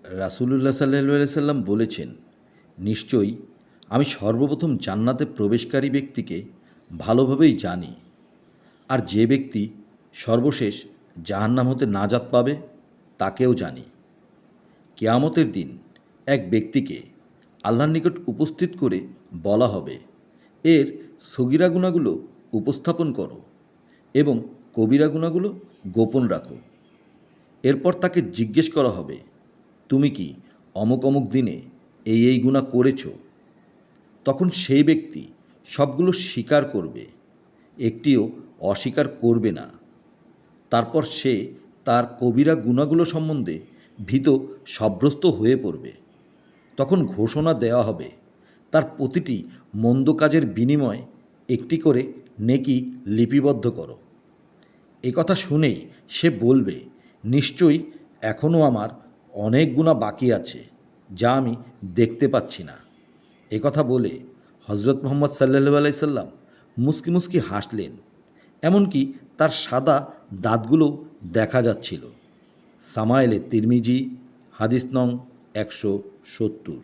রাসূলুল্লাহ সাল্লাল্লাহু আলাইহি সাল্লাম বলেছেন, নিশ্চয়ই আমি সর্বপ্রথম জান্নাতে প্রবেশকারী ব্যক্তিকে ভালোভাবেই জানি, আর যে ব্যক্তি সর্বশেষ জাহান্নাম হতে নাজাত পাবে তাকেও জানি। কিয়ামতের দিন এক ব্যক্তিকে আল্লাহর নিকট উপস্থিত করে বলা হবে, এর সগীরা গুনাহগুলো উপস্থাপন করো এবং কবিরা গুনাহগুলো গোপন রাখো। এরপর তাকে জিজ্ঞেস করা হবে, তুমি কি অমুক অমুক দিনে এই গুনাহ করেছ? তখন সেই ব্যক্তি সবগুলো স্বীকার করবে, একটিও অস্বীকার করবে না। তারপর সে তার কবিরা গুনাহগুলো সম্বন্ধে ভীত সাব্যস্ত হয়ে পড়বে। তখন ঘোষণা দেওয়া হবে, তার প্রতিটি মন্দ কাজের বিনিময়ে একটি করে নেকি লিপিবদ্ধ করো। এ কথা শুনেই সে বলবে, নিশ্চয়ই এখনও আমার অনেক গুনাহ বাকি আছে, যা আমি দেখতে পাচ্ছি না। এ কথা বলে হজরত মুহাম্মদ সাল্লাল্লাহু আলাইহি সাল্লাম মুচকি মুচকি হাসলেন, এমনকি তার সাদা দাঁতগুলো দেখা যাচ্ছিল। সামায়েলে তিরমিজি, হাদিস নং 170।